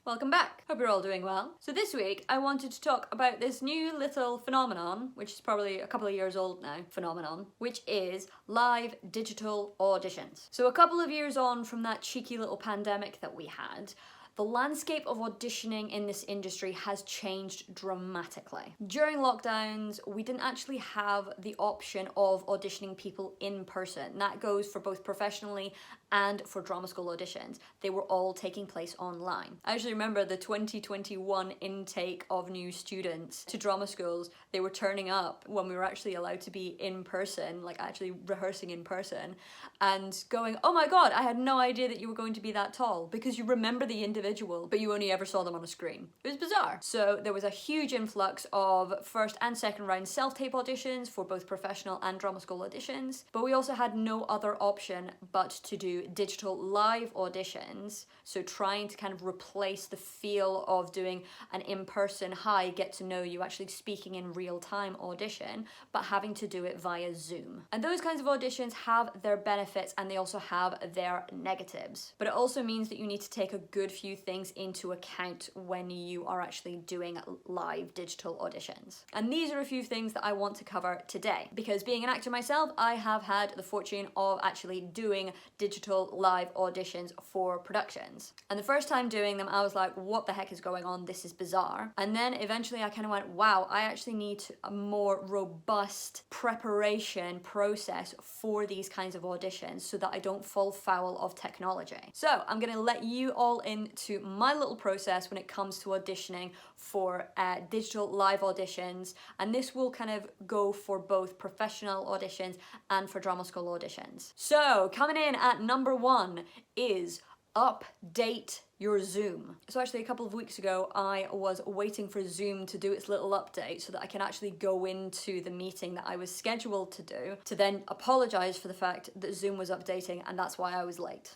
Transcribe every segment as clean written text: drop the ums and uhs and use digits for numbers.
Welcome back. Hope you're all doing well. So this week I wanted to talk about this new little phenomenon, which is probably a couple of years old now, which is live digital auditions. So a couple of years on from that cheeky little pandemic that we had, the landscape of auditioning in this industry has changed dramatically. During lockdowns, we didn't actually have the option of auditioning people in person. That goes for both professionally and for drama school auditions. They were all taking place online. I actually remember the 2021 intake of new students to drama schools. They were turning up when we were actually allowed to be in person, like actually rehearsing in person, and going, oh my god, I had no idea that you were going to be that tall, because you remember the individual, but you only ever saw them on a screen. It was bizarre. So there was a huge influx of first and second round self-tape auditions for both professional and drama school auditions, but we also had no other option but to do digital live auditions, so trying to kind of replace the feel of doing an in-person, hi, get to know you, actually speaking in real time audition, but having to do it via Zoom. And those kinds of auditions have their benefits and they also have their negatives. But it also means that you need to take a good few things into account when you are actually doing live digital auditions. And these are a few things that I want to cover today, because being an actor myself, I have had the fortune of actually doing digital live auditions for productions. And the first time doing them, I was like, what the heck is going on? This is bizarre. And then eventually I kind of went, wow, I actually need a more robust preparation process for these kinds of auditions so that I don't fall foul of technology. So I'm going to let you all into my little process when it comes to auditioning for digital live auditions. And this will kind of go for both professional auditions and for drama school auditions. So coming in at number one is update your Zoom. So actually a couple of weeks ago, I was waiting for Zoom to do its little update so that I can actually go into the meeting that I was scheduled to do, to then apologize for the fact that Zoom was updating, and that's why I was late.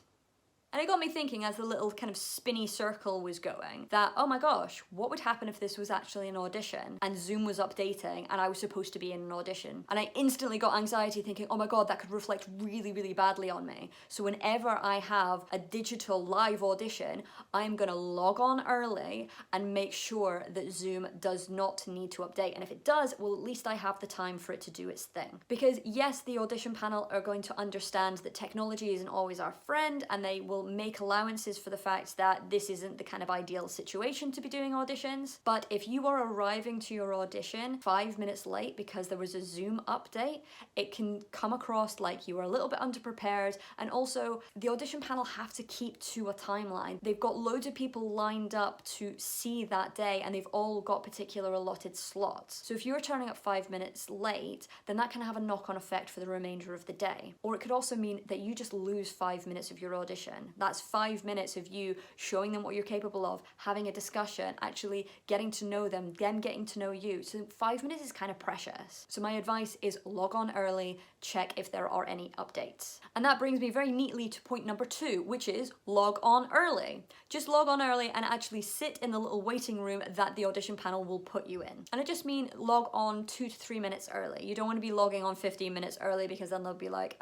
And it got me thinking, as the little kind of spinny circle was going, that, oh my gosh, what would happen if this was actually an audition and Zoom was updating and I was supposed to be in an audition? And I instantly got anxiety thinking, oh my god, that could reflect really, really badly on me. So whenever I have a digital live audition, I'm gonna log on early and make sure that Zoom does not need to update. And if it does, well, at least I have the time for it to do its thing. Because yes, the audition panel are going to understand that technology isn't always our friend, and they will make allowances for the fact that this isn't the kind of ideal situation to be doing auditions. But if you are arriving to your audition 5 minutes late because there was a Zoom update, it can come across like you were a little bit underprepared. And also, the audition panel have to keep to a timeline. They've got loads of people lined up to see that day, and they've all got particular allotted slots. So if you're turning up 5 minutes late, then that can have a knock-on effect for the remainder of the day. Or it could also mean that you just lose 5 minutes of your audition. That's 5 minutes of you showing them what you're capable of, having a discussion, actually getting to know them getting to know you. So 5 minutes is kind of precious. So my advice is log on early, check if there are any updates. And that brings me very neatly to point number 2, which is log on early. Just log on early and actually sit in the little waiting room that the audition panel will put you in. And I just mean log on 2 to 3 minutes early. You don't want to be logging on 15 minutes early, because then they'll be like,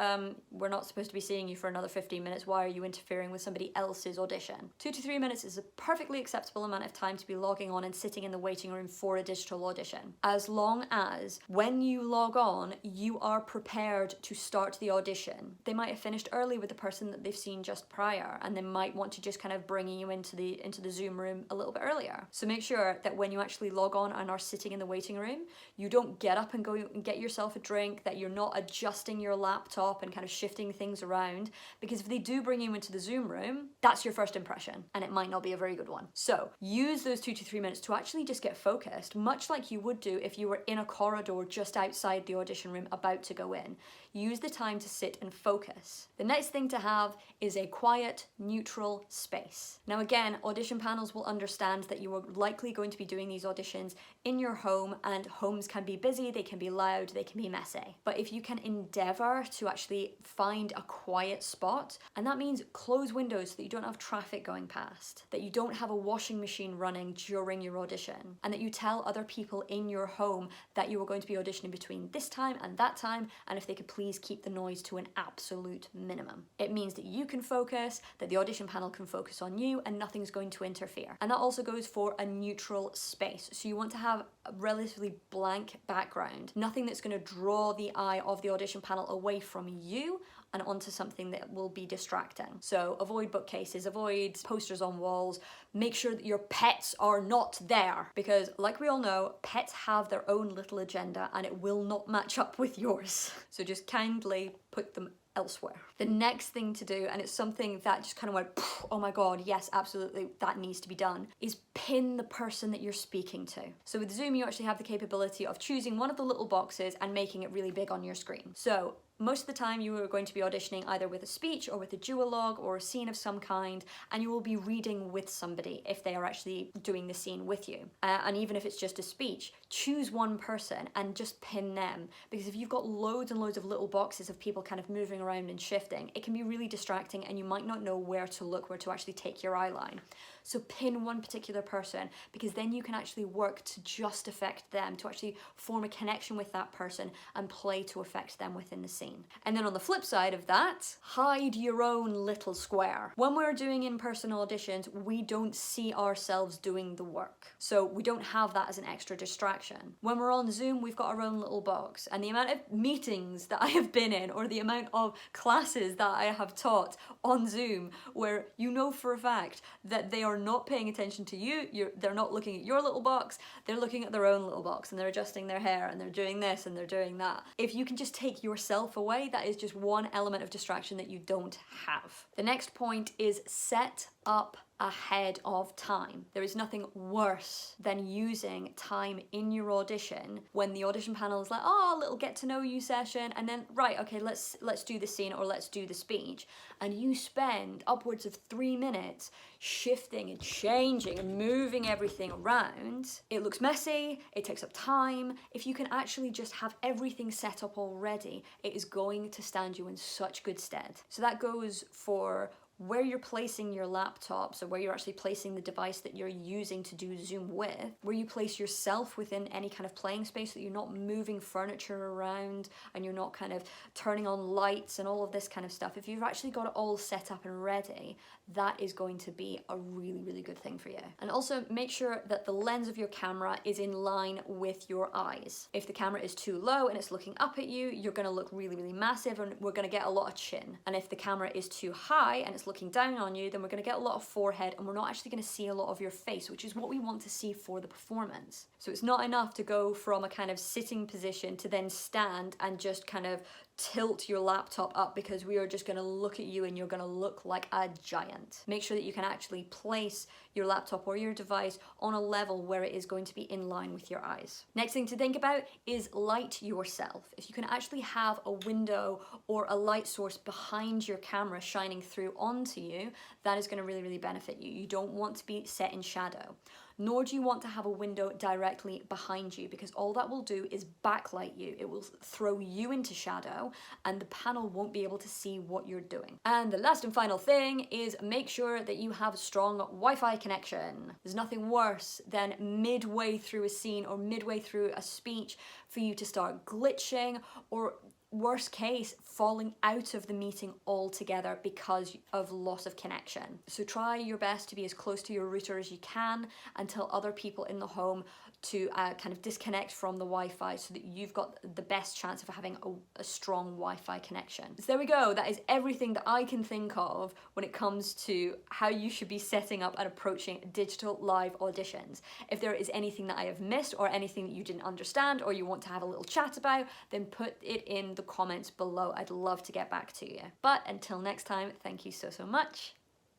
we're not supposed to be seeing you for another 15 minutes. Why are you interfering with somebody else's audition? 2 to 3 minutes is a perfectly acceptable amount of time to be logging on and sitting in the waiting room for a digital audition. As long as when you log on, you are prepared to start the audition. They might have finished early with the person that they've seen just prior, and they might want to just kind of bring you into the Zoom room a little bit earlier. So make sure that when you actually log on and are sitting in the waiting room, you don't get up and go and get yourself a drink, that you're not adjusting your laptop and kind of shifting things around, because if they do bring you into the Zoom room, that's your first impression, and it might not be a very good one. So use those 2 to 3 minutes to actually just get focused, much like you would do if you were in a corridor just outside the audition room about to go in. Use the time to sit and focus. The next thing to have is a quiet, neutral space. Now again, audition panels will understand that you are likely going to be doing these auditions in your home, and homes can be busy, they can be loud, they can be messy. But if you can endeavor to actually find a quiet spot, and that means close windows so that you don't have traffic going past, that you don't have a washing machine running during your audition, and that you tell other people in your home that you are going to be auditioning between this time and that time, and if they could please please keep the noise to an absolute minimum. It means that you can focus, that the audition panel can focus on you, and nothing's going to interfere. And that also goes for a neutral space. So you want to have a relatively blank background, nothing that's going to draw the eye of the audition panel away from you and onto something that will be distracting. So avoid bookcases, avoid posters on walls, make sure that your pets are not there, because like we all know, pets have their own little agenda and it will not match up with yours. So just kindly put them elsewhere. The next thing to do, and it's something that just kind of went, oh my god, yes, absolutely, that needs to be done, is pin the person that you're speaking to. So with Zoom, you actually have the capability of choosing one of the little boxes and making it really big on your screen. So most of the time you are going to be auditioning either with a speech or with a duologue or a scene of some kind, and you will be reading with somebody if they are actually doing the scene with you. And even if it's just a speech, choose one person and just pin them, because if you've got loads and loads of little boxes of people kind of moving around and shifting, it can be really distracting and you might not know where to look, where to actually take your eye line. So pin one particular person, because then you can actually work to just affect them, to actually form a connection with that person and play to affect them within the scene. And then on the flip side of that, hide your own little square. When we're doing in-person auditions, we don't see ourselves doing the work. So we don't have that as an extra distraction. When we're on Zoom, we've got our own little box, and the amount of meetings that I have been in, or the amount of classes that I have taught on Zoom, where you know for a fact that they are not paying attention to you, they're not looking at your little box, they're looking at their own little box, and they're adjusting their hair, and they're doing this, and they're doing that. If you can just take yourself away, that is just one element of distraction that you don't have. The next point is set up ahead of time. There is nothing worse than using time in your audition when the audition panel is like, oh, a little get to know you session, and then right, okay, let's do the scene or let's do the speech, and you spend upwards of 3 minutes shifting and changing and moving everything around. It looks messy, it takes up time. If you can actually just have everything set up already, it is going to stand you in such good stead. So that goes for where you're placing your laptop, so where you're actually placing the device that you're using to do Zoom with, where you place yourself within any kind of playing space, that you're not moving furniture around and you're not kind of turning on lights and all of this kind of stuff. If you've actually got it all set up and ready, that is going to be a really, really good thing for you. And also make sure that the lens of your camera is in line with your eyes. If the camera is too low and it's looking up at you, you're gonna look really, really massive and we're gonna get a lot of chin. And if the camera is too high and it's looking down on you, then we're going to get a lot of forehead and we're not actually going to see a lot of your face, which is what we want to see for the performance. So it's not enough to go from a kind of sitting position to then stand and just kind of tilt your laptop up, because we are just going to look at you and you're going to look like a giant. Make sure that you can actually place your laptop or your device on a level where it is going to be in line with your eyes. Next thing to think about is light yourself. If you can actually have a window or a light source behind your camera shining through onto you, that is going to really, really benefit you. You don't want to be set in shadow. Nor do you want to have a window directly behind you, because all that will do is backlight you. It will throw you into shadow and the panel won't be able to see what you're doing. And the last and final thing is make sure that you have strong Wi-Fi connection. There's nothing worse than midway through a scene or midway through a speech for you to start glitching, or worst case, falling out of the meeting altogether because of loss of connection. So try your best to be as close to your router as you can and tell other people in the home to kind of disconnect from the Wi-Fi so that you've got the best chance of having a strong Wi-Fi connection. So there we go, that is everything that I can think of when it comes to how you should be setting up and approaching digital live auditions. If there is anything that I have missed or anything that you didn't understand or you want to have a little chat about, then put it in the comments below. I'd love to get back to you. But until next time, thank you so much.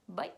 Bye.